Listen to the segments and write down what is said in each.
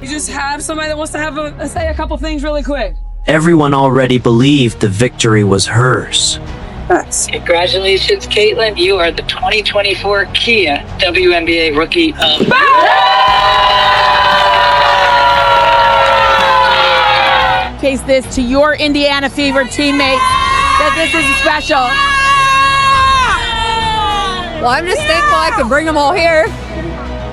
You just have somebody that wants to say a couple things really quick. Everyone already believed the victory was hers. Congratulations, Caitlin. You are the 2024 Kia WNBA Rookie of the Year. Case this to your Indiana Fever teammates that this is special. Well, I'm just thankful I could bring them all here.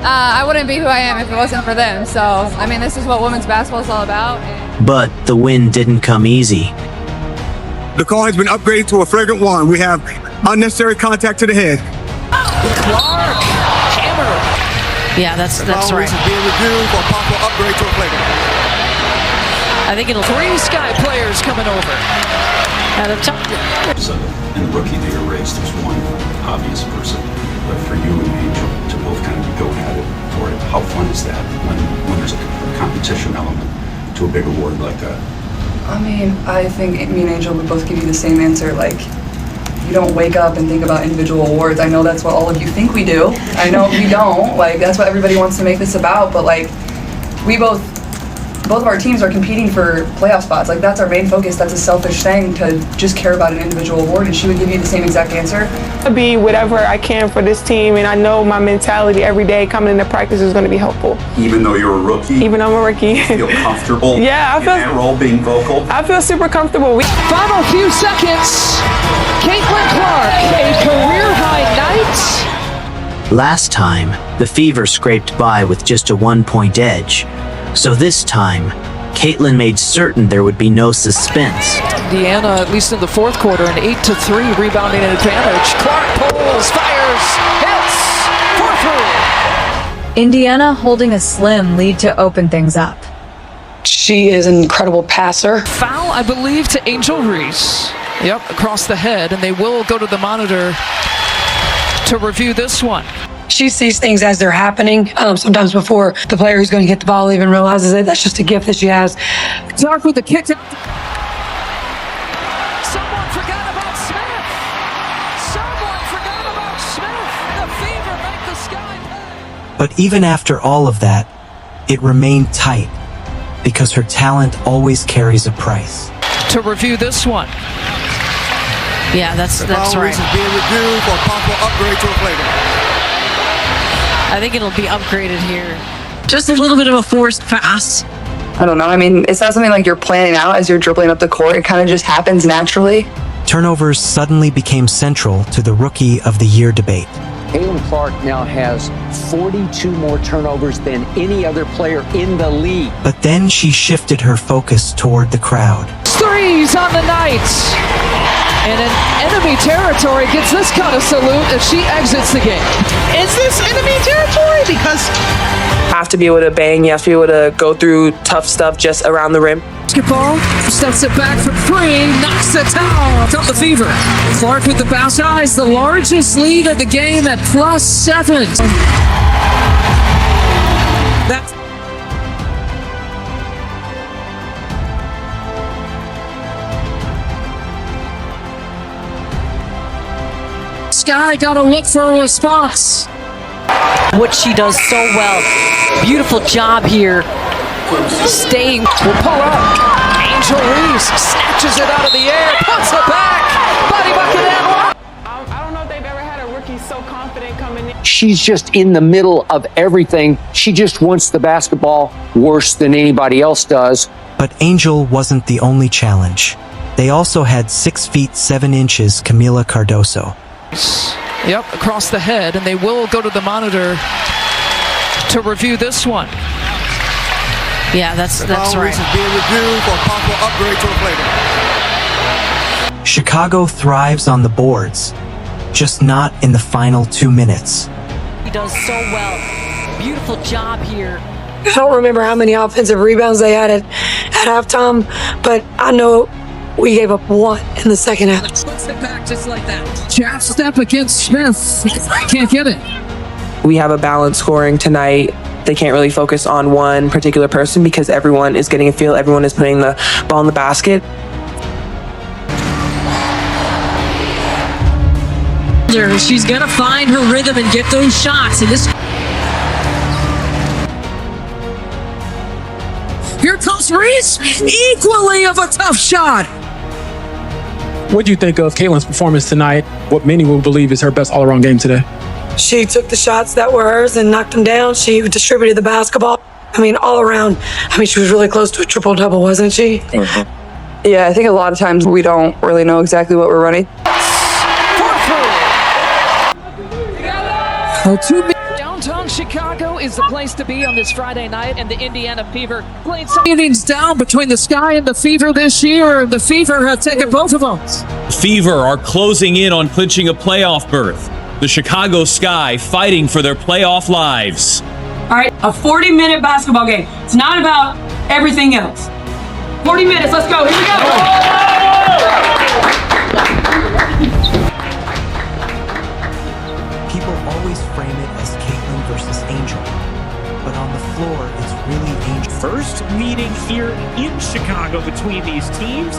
I wouldn't be who I am if it wasn't for them. So, I mean, this is what women's basketball is all about. But the win didn't come easy. The call has been upgraded to a flagrant one. We have unnecessary contact to the head. Clark, hammer. Yeah, that's right. Being reviewed for possible upgrade to a flagrant. I think it'll 3 Sky players coming over. at a time. So in the rookie of the year race, there's one obvious person, but for you and Angel to both kind of go at it for it, how fun is that when there's a competition element to a big award like that? I mean, I think me and Angel would both give you the same answer. Like, you don't wake up and think about individual awards. I know that's what all of you think we do. I know we don't. Like, that's what everybody wants to make this about. But like, we both of our teams are competing for playoff spots. Like, that's our main focus. That's a selfish thing to just care about an individual award. And she would give you the same exact answer. I'll be whatever I can for this team, and I know my mentality every day coming into practice is going to be helpful. Even though you're a rookie? Even though I'm a rookie. You feel comfortable yeah, in that role, being vocal? I feel super comfortable. Final few seconds. Caitlin Clark, a career-high night. Last time, the Fever scraped by with just a 1-point edge. So this time, Caitlin made certain there would be no suspense. Indiana, at least in the fourth quarter, an 8-3 rebounding advantage. Clark pulls, fires, hits, 4-3. Indiana holding a slim lead to open things up. She is an incredible passer. Foul, I believe, to Angel Reese. Yep, across the head, and they will go to the monitor to review this one. She sees things as they're happening, sometimes before the player who's going to get the ball even realizes it. That's just a gift that she has. Clark with the kick. Someone forgot about Smith. Someone forgot about Smith. The Fever make the sky pay. But even after all of that, it remained tight because her talent always carries a price. To review this one. Yeah, that's right. Being reviewed for possible upgrade to a flagrant. I think it'll be upgraded here. Just a little bit of a forced pass. I don't know. I mean, it's not something like you're planning out as you're dribbling up the court. It kind of just happens naturally. Turnovers suddenly became central to the Rookie of the Year debate. Caitlin Clark now has 42 more turnovers than any other player in the league. But then she shifted her focus toward the crowd. Threes on the night. And an enemy territory gets this kind of salute as she exits the game. Is this enemy territory? Because You have to be able to bang. You have to be able to go through tough stuff just around the rim. Basketball steps it back from 3, knocks it down. From the Fever. Clark with the bounce eyes, the largest lead of the game at +7. That's Sky got to look for a response. What she does so well. Beautiful job here. Staying. Will pull up. Angel Reese snatches it out of the air, puts it back. Body bucket and I don't know if they've ever had a rookie so confident coming in. She's just in the middle of everything. She just wants the basketball worse than anybody else does. But Angel wasn't the only challenge. They also had 6 feet 7 inches Camila Cardoso. Yep, across the head, and they will go to the monitor to review this one. Yeah, that's right. Being reviewed for possible upgrade to a flagrant. Chicago thrives on the boards, just not in the final 2 minutes. He does so well. Beautiful job here. I don't remember how many offensive rebounds they had at halftime, but I know we gave up 1 in the second half. Puts it back just like that. Jab step against Smith. Can't get it. We have a balanced scoring tonight. They can't really focus on one particular person because everyone is getting a feel. Everyone is putting the ball in the basket. She's going to find her rhythm and get those shots. And this Here comes Reese. Equally of a tough shot. What do you think of Caitlin's performance tonight? What many will believe is her best all-around game today. She took the shots that were hers and knocked them down. She distributed the basketball. I mean, all around. I mean, she was really close to a triple-double, wasn't she? Yeah, I think a lot of times we don't really know exactly what we're running. Downtown Chicago is the place to be on this Friday night, and the Indiana Fever played some innings down between the Sky and the Fever this year. The Fever have taken both of them. Fever are closing in on clinching a playoff berth. The Chicago Sky fighting for their playoff lives. All right, a 40-minute basketball game. It's not about everything else. 40 minutes, let's go. Here we go. People always frame it as Caitlin versus Angel, but on the floor, it's really Angel. First meeting here in Chicago between these teams.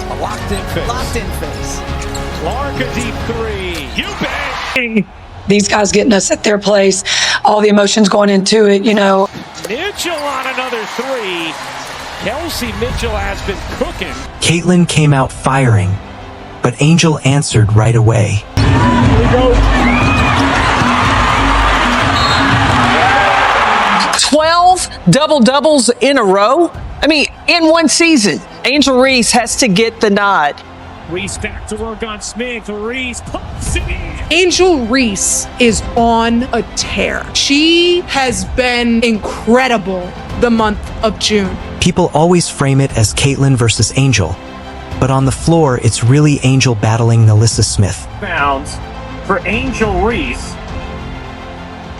A locked in face. Locked in face. Clark, a deep three. You bang! These guys getting us at their place, all the emotions going into it, you know. Mitchell on another three. Kelsey Mitchell has been cooking. Caitlin came out firing, but Angel answered right away. Here we go. 12 double-doubles in a row? I mean, in one season, Angel Reese has to get the nod. Reese back to work on Smith. Reese pumps it in. Angel Reese is on a tear. She has been incredible the month of June. People always frame it as Caitlin versus Angel, but on the floor, it's really Angel battling Nalissa Smith. Bounds for Angel Reese.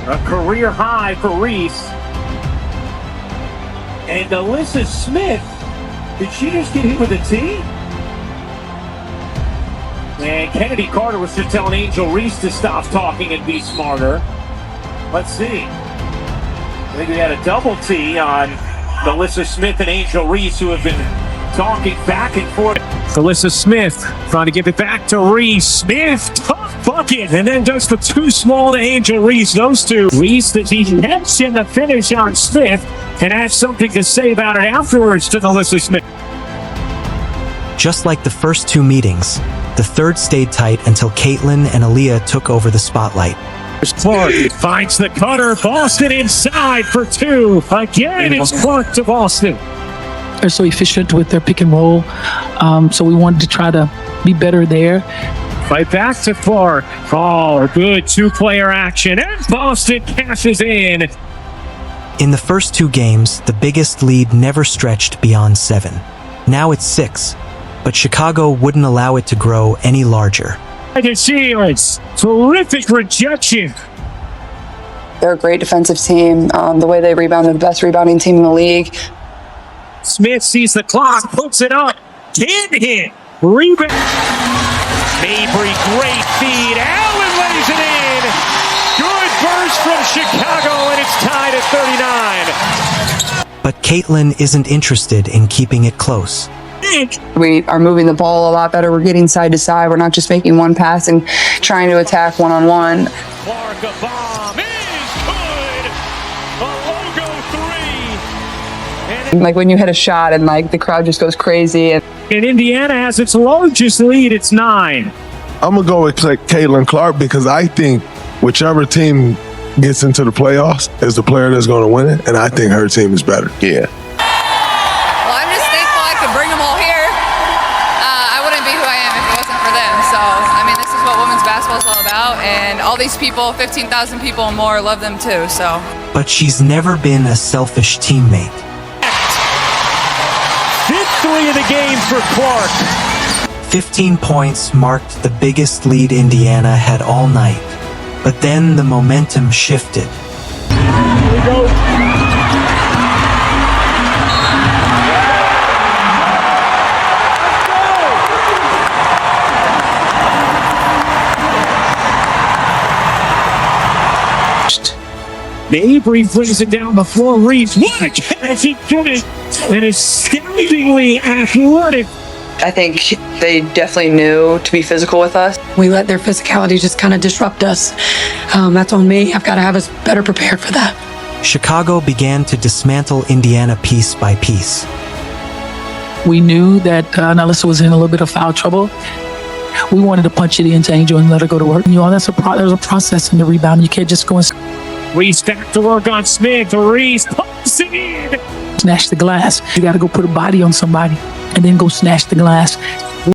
A career high for Reese. And Nalissa Smith, did she just get hit with a tee? And Kennedy Carter was just telling Angel Reese to stop talking and be smarter. Let's see. I think we had a double tee on Nalissa Smith and Angel Reese, who have been talking back and forth. Nalissa Smith trying to give it back to Reese. Smith, tough bucket, and then does the too small to Angel Reese. Those two. Reese, that he nets in the finish on Smith, and has something to say about it afterwards to Nalissa Smith. Just like the first two meetings, the third stayed tight until Caitlin and Aaliyah took over the spotlight. Clark finds the cutter. Boston inside for two. Again, it's Clark to Boston. They're so efficient with their pick and roll, so we wanted to try to be better there. Right back to Clark. Oh, good two-player action, and Boston cashes in. In the first two games, the biggest lead never stretched beyond 7. Now it's 6, but Chicago wouldn't allow it to grow any larger. I can see it's terrific rejection. They're a great defensive team. The way they rebound, they're the best rebounding team in the league. Smith sees the clock, puts it up, can't hit, rebound. Mabry, great feed, Allen lays it in. Good burst from Chicago, and it's tied at 39. But Caitlin isn't interested in keeping it close. We are moving the ball a lot better. We're getting side to side. We're not just making one pass and trying to attack one-on-one. Clark, a bomb is good. A logo three. Like when you hit a shot and like the crowd just goes crazy. And Indiana has its largest lead. It's 9. I'm going to go with Caitlin Clark because I think whichever team gets into the playoffs is the player that's going to win it. And I think her team is better. Yeah. And all these people, 15,000 people and more, love them too, so. But she's never been a selfish teammate. 5th three of the game for Clark. 15 points marked the biggest lead Indiana had all night. But then the momentum shifted. Here we go. Mabry brings it down before Reese. What a catch! He did it! An astoundingly athletic I think they definitely knew to be physical with us. We let their physicality just kind of disrupt us. That's on me. I've got to have us better prepared for that. Chicago began to dismantle Indiana piece by piece. We knew that Alyssa was in a little bit of foul trouble. We wanted to punch it into Angel and let her go to work. There's a process in the rebound. You can't just go and Reese back to work on Smith. Reese pumps it in. snatch the glass. You got to go put a body on somebody and then go snatch the glass.